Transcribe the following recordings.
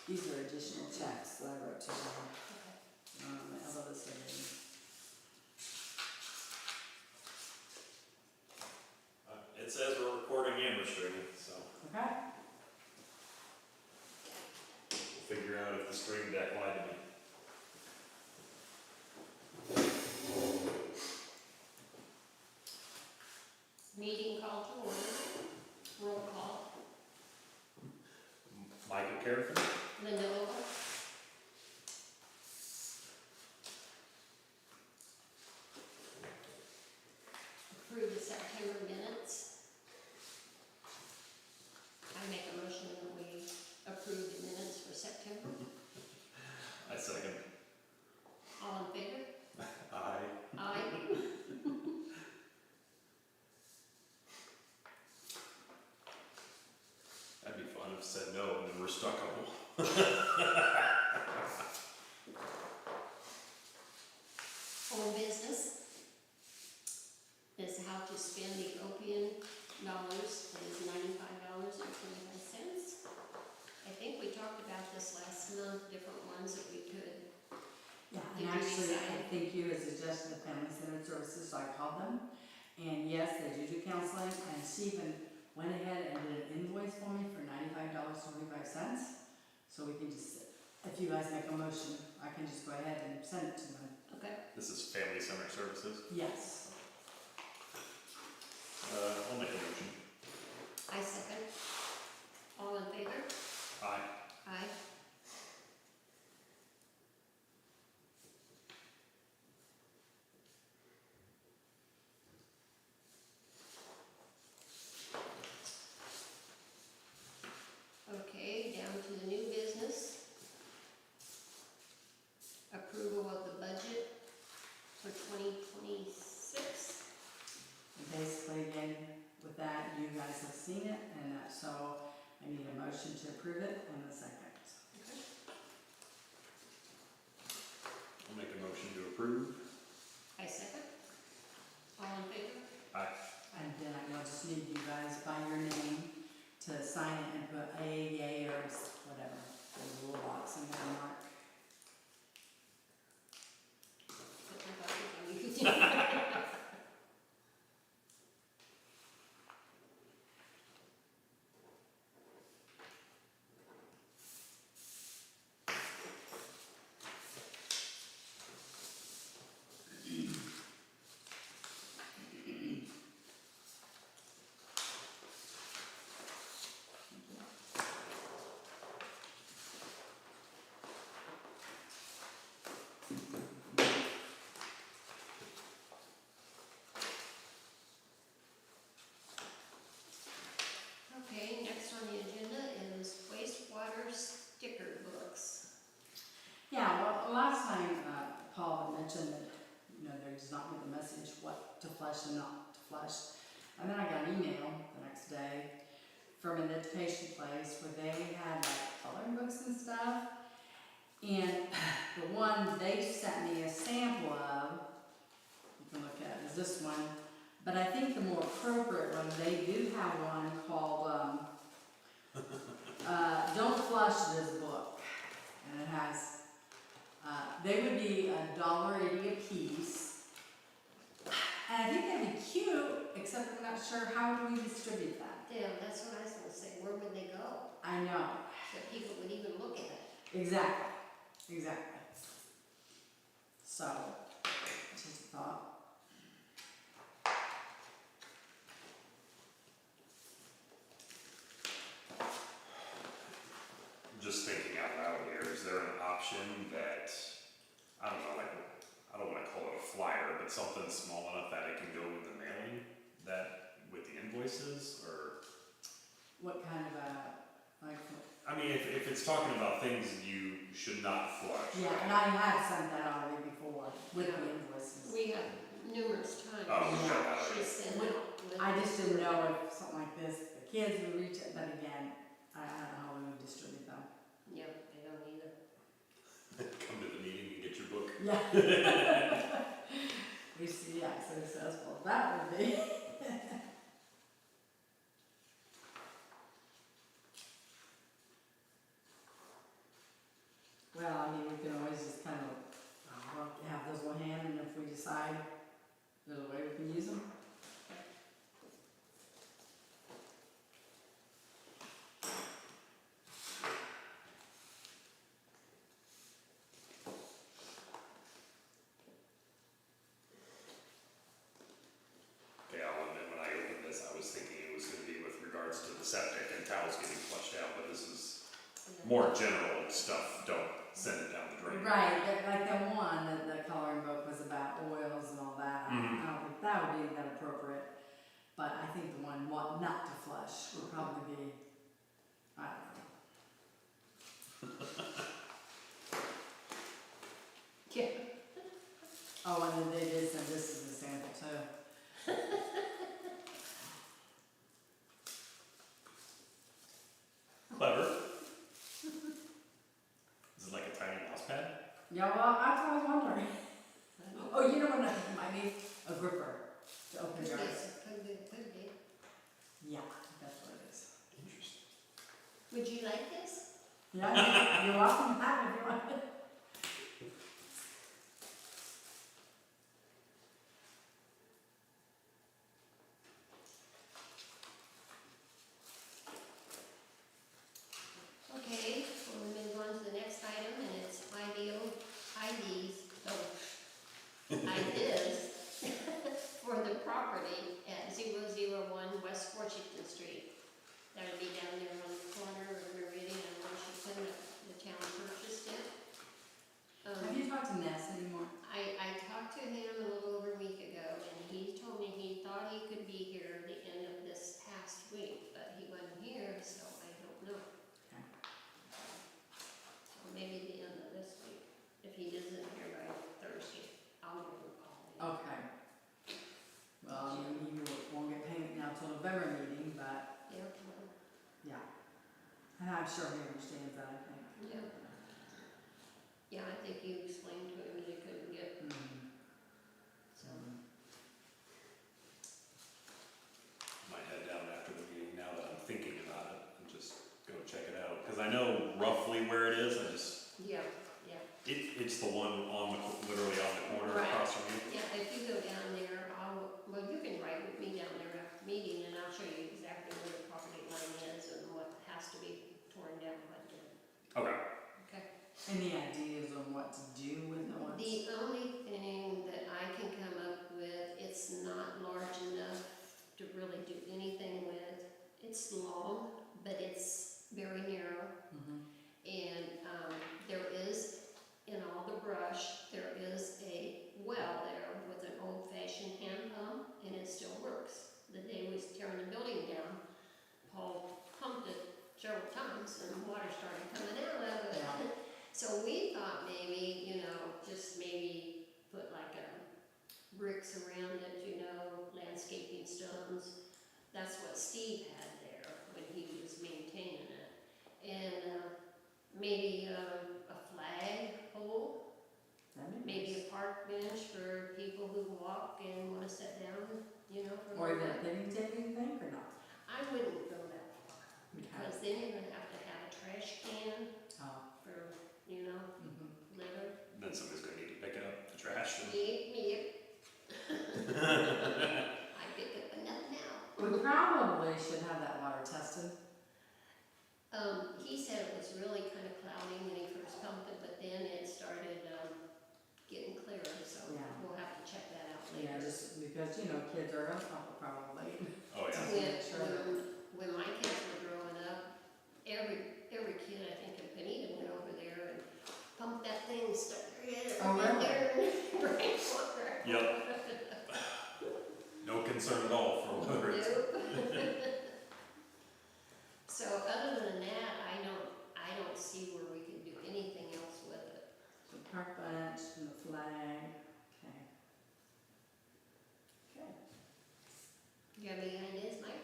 These are additional checks that I wrote to them. Okay. I love this already. It says we're recording and restricted, so Okay? we'll figure out if the stream deck lied to me. Meeting call to order. Roll call. Michael Careful, Linda Ogle. Approve the September minutes. I make a motion that we approve the minutes for September. I second. All in favor? Aye. Aye. That'd be fun if it said no and then we're stuck on one. Old business is how to spend the opium dollars. It is $95.25. I think we talked about this last month, different ones that we could. Yeah, Did and you actually, decide? I think you had suggested the Family Centered Services, so I called them. And yes, they do counseling, and she even went ahead and did an invoice for me for $95.25. So we can just, if you guys make a motion, I can just go ahead and send it to them. Okay. This is Family Center Services. Yes. I'll make a motion. I second. All in favor? Aye. Aye. Okay, down to the new business. Approval of the budget for 2026. And basically, again, with that, you guys have seen it, and so I need a motion to approve it in a second. Okay. I'll make a motion to approve. I second. All in favor? Aye. And then I will just need you guys by your name to sign it and put A, yay, or whatever, the little box in there, mark. Put my bucket on you. Okay, next on the agenda is wastewater sticker books. Yeah, well, last time, Paul had mentioned that, they just not get the message what to flush and not to flush. And then I got an email the next day from an education place where they had like coloring books and stuff. And the one they sent me a sample of, you can look at, is this one. But I think the more appropriate one, they do have one called, Don't Flush This Book. And it has, they would be $1.80 a piece. And I think that'd be cute, except I'm not sure how do we distribute that. Yeah, that's what I was gonna say, where would they go? I know. That people would even look at it. Exactly. Exactly. So, just a thought. Just thinking out loud here, is there an option that, I don't know, like, I don't wanna call it a flyer, but something small enough that it can go in the mailing, that, with the invoices, or? What kind of like, I mean, if it's talking about things you should not flush. yeah, and I have sent that already before with the invoices. We have numerous times. Oh, you got that already. She sent out with. I just didn't know if something like this, the kids would reach it, but again, I don't know how we would distribute them. Yep, they don't either. Come to the meeting and get your book. Yeah. We see, yeah, so it says, well, that would be. more general stuff, don't send it down the drain. Right, like the one that the coloring book was about oils and all that, I don't think that would be that appropriate. But I think the one what not to flush would probably be, I don't know. Yeah. Oh, and then they did send this as a sample too. Clever. Is it like a tiny mouse pad? Yeah, well, that's what I was wondering. Oh, you know what I think might need? A gripper to open Could jars. be. Yeah, that's what it is. Interesting. Would you like this? Yeah, you're welcome to have it if you want it. Okay, we'll move on to the next item, and it's IDs for the property at 001 West Washington Street. That'll be down there on the corner of Meridian and Washington, the town purchased it. Have you talked to Ness anymore? I talked to him a little over a week ago, and he told me he thought he could be here the end of this past week, but he wasn't here, so I don't know. Okay. So maybe the end of this week. If he isn't here by Thursday, I'll give him a call. Okay. Well, you know, he won't get payment now till November meeting, but Yeah, well, yeah. And I'm sure he understands that, I think. yeah. Yeah, I think you explained to him that he couldn't get, so. Might head down after the meeting now that I'm thinking about it and just go check it out. Cause I know roughly where it is, Yeah. it's the one literally on the corner Right. across from you. Yeah, if you go down there, well, you can ride with me down there after the meeting, and I'll show you exactly where the property line is and what has to be torn down by then. Okay. Okay. Any ideas on what to do with the ones? The only thing that I can come up with, it's not large enough to really do anything with. It's long, but it's very narrow, and there is, in all the brush, there is a well there with an old-fashioned hand pump, and it still works. The day we was tearing the building down, Paul pumped it several times, and water started coming out of it. Yeah. So we thought maybe, just maybe put like bricks around it, landscaping stones. That's what Steve had there when he was maintaining it. And maybe a flag pole, That'd be maybe nice. a park bench for people who walk and want to sit down, for Or a even a bit. picnic table, you think, or not? I wouldn't go that far, Okay. because then you're gonna have to have a trash can Oh. for, Mm-hmm. litter. Then somebody's gonna need to pick up the trash. Yep. I pick up enough now. We probably should have that water tested. He said it was really kind of cloudy when he first pumped it, but then it started, getting clearer, so Yeah. we'll have to check that out later. Yeah, just because, kids are gonna pump it probably. Oh, yeah. When, Sure that- when my kids were growing up, every kid, I think, in Poneto went over there and pumped that thing, stuck their head Oh, in really? there and drank water. Yep. No concern at all for whether it's. Nope. So other than that, I don't see where we can do anything else with it. The park bench and the flag, okay. Okay. Do you have any ideas, Mike?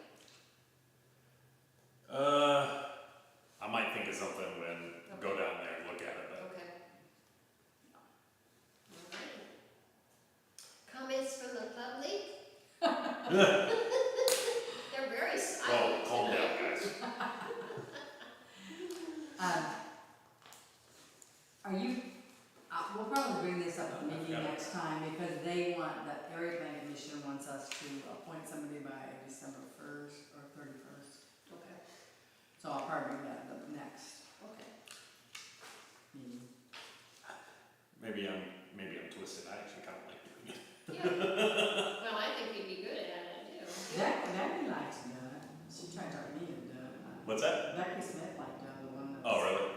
I might think of something when go down there and look at it, but Okay. Alright. Comments from the public? They're very silent. calm down, guys. Are you, we'll probably bring this up at the meeting Yeah. next time, because they want, the area plan commission wants us to appoint somebody by December 1st or 31st. Okay, So I'll probably bring that up next okay. meeting. Maybe I'm twisted. I actually kind of like doing it. Yeah. Well, I think you'd be good at it, too. Becky likes to do it. She tried to get me to do it. What's that? Becky Smith liked to do the one that. Oh, really?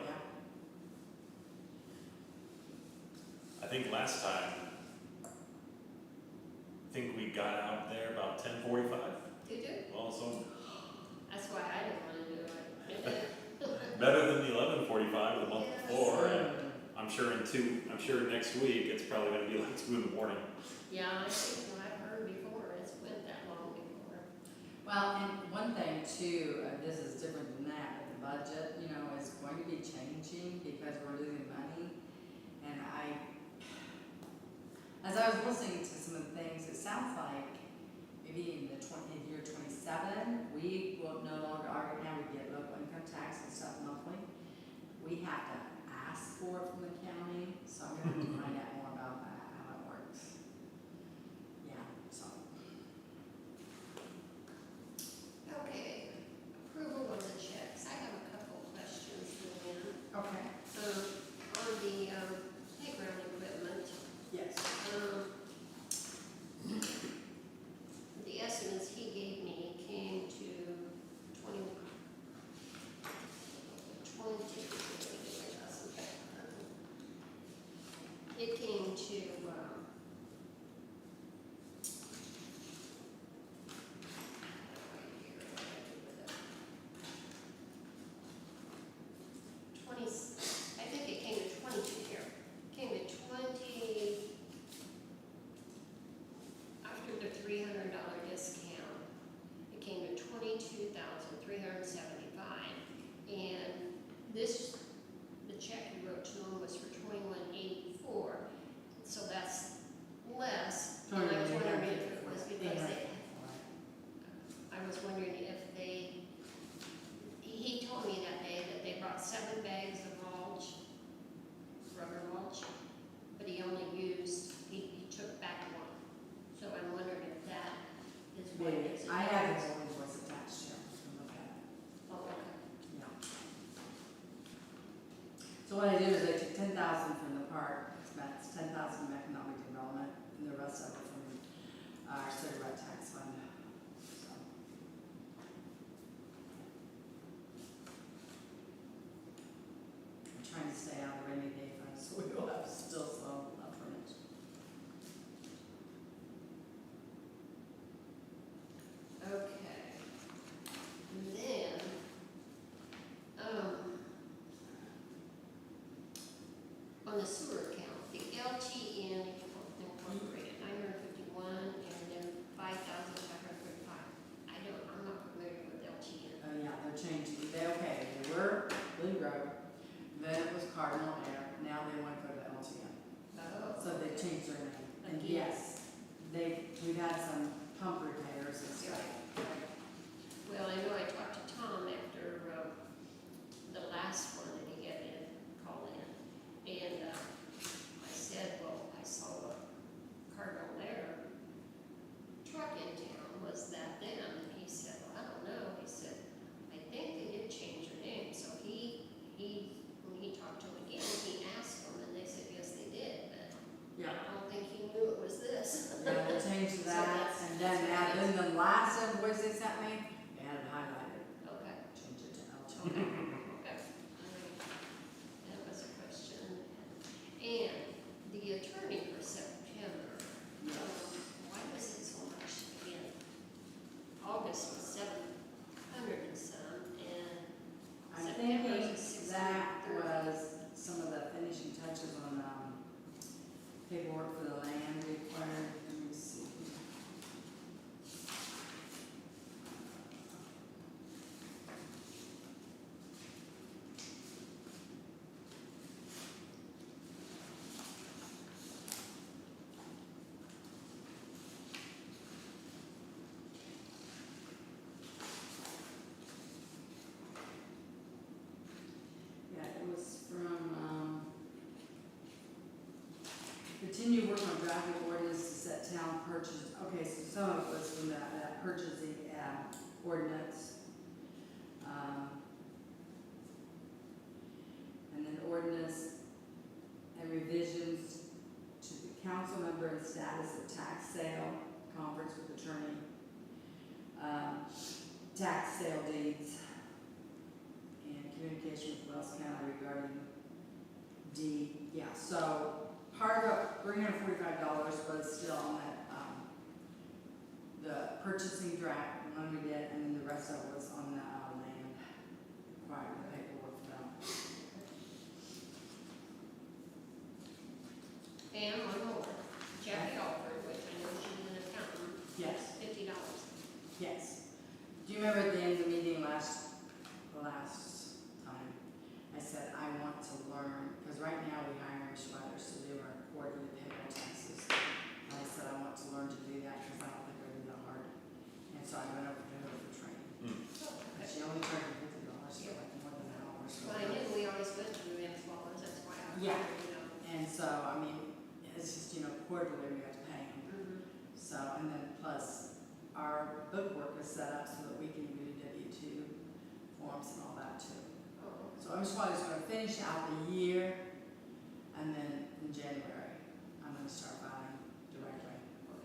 think last time, I think we got out there about 10:45. Did you? Well, so That's why I didn't wanna do it. better than the 11:45 the month Yes. before. And I'm sure next week it's probably gonna be like 2 in the morning. Yeah, I think what I've heard before, it's went that long before. Well, and one thing too, this is different than that, but the budget, you know, is going to be changing because we're losing money. And as I was listening to some of the things, it sounds like maybe in year 27, we will no longer, right now we get local income tax and stuff monthly. We have to ask for it from the county, so I'm gonna have to find out more about that, how it works. Yeah, so. Okay, approval of the checks. I have a couple of questions, Luann. Okay. On the playground equipment, Yes. the estimates he gave me came to 20. It came to, I think it came to 22 here. Came to 20, after the $300 discount, it came to 22,375. And this, the check he wrote to him was for 2184. So that's less. And I was wondering if it was because I was wondering if he told me that day that they brought 7 bags of mulch, rubber mulch, but he only used, he took back 1. So I'm wondering if that is what it is. I have his invoice attached here, you can look at it. Oh, okay. Yeah. So what I did is I took 10,000 from the park expense, 10,000 from economic development, and the rest of it from our cigarette tax fund. So. I'm trying to stay out of the rainy day fund, so we will have still some up from it. Okay. And then, on the sewer account, the LTN Incorporated, 951, and then 5,535. I'm not familiar with LTN. Oh yeah, they're changing, they were Lee Road, then it was Cardinal Air, now they want to go to LTN. Oh. So they changed their name, and Again. yes, we've had some pump repairs and stuff. Well, I know I talked to Tom after the last one that he had to call in, and I said, well, I saw a Cardinal Air truck in town, was that them? And he said, well, I don't know. He said, I think they did change their name. So when he talked to him again, he asked them, and they said, yes, they did, but Yeah. I don't think he knew it was this. Yeah, they changed So that, that's- and then the last invoice they sent me, they had it highlighted, Okay. change it to LTN. Okay. That was a question. And the attorney for September, why was it so much again? August was 700 and some, and I'm September thinking is that 630. was some of the finishing touches on, paperwork for the land required, let me see. Yeah, it was from, continue work on drafting ordinance to set town purchase, okay, so some of it was from that purchasing, ordinance. And then ordinance and revisions to the council member and status of tax sale, conference with attorney, tax sale deeds, and communication with Wells County regarding deed, yeah, so part of $345 was still on that, the purchasing draft one we did, and then the rest of it was on the land, acquiring the paperwork for them. And one more, Jackie offered, which I know she's an accountant, Yes, $50. yes. Do you remember at the end of the meeting last time, I said, I want to learn, because right now we hire Schweithers to do our quarterly payroll taxes. And I said, I want to learn to do that, because I don't think it'll be that hard. And so I went over to her for training. And she only charged me $50, so like more than an hour. So Well, I knew we always went through them swallows, that's why I, Yeah. you know. And so, I mean, it's just, quarterly we have to pay them. Mhm. So, and then plus, our bookwork is set up so that we can do W-2 forms and all that too. Oh, So I'm just going to finish out the year, and then in January, I'm going to start buying directly. well.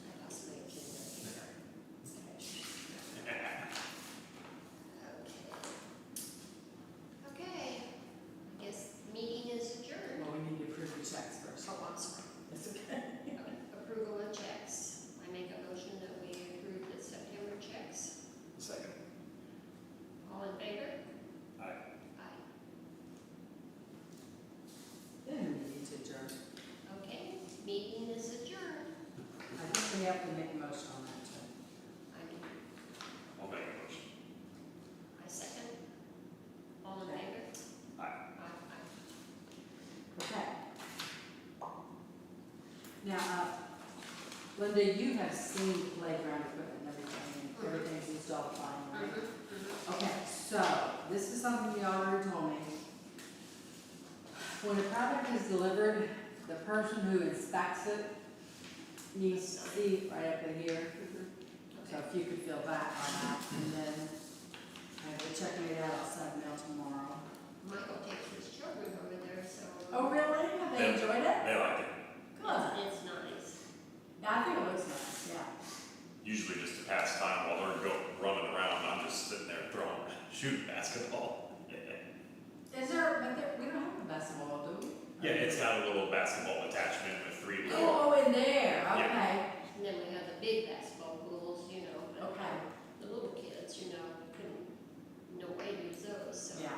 I lost my agenda here. Okay, I guess meeting is adjourned. Well, we need to approve the checks first. Oh, I'm sorry. That's okay. Approval of checks. I make a motion that we approve the September checks. Second. All in favor? Aye. Aye. Then we need to adjourn. Okay, meeting is adjourned. I think we have to make a motion on that too. I do. I'll make a motion. I second. All in Okay. favor? Aye. Aye. Okay. Now, Linda, you have seen playground equipment and everything, and everything's installed fine, right? Okay, so, this is something you already told me. When a product is delivered, the person who inspects it needs to see right up in here. So Okay. if you could fill that on that, and then I will check it out, I'll send mail tomorrow. Michael takes his children over there, so. Oh, really? Have they Yeah. enjoyed it? They like it. Good. It's nice. Yeah, I think it looks nice, yeah. Usually just to pass time while they're running around, I'm just sitting there shooting basketball. Is there, but there, we don't have a basketball, do we? Yeah, it's got a little basketball attachment with 3 wheels. Oh, in there, okay. And then we have the big basketball pools, you know, but Okay. the little kids, you know, couldn't, no way use those, so. Yeah,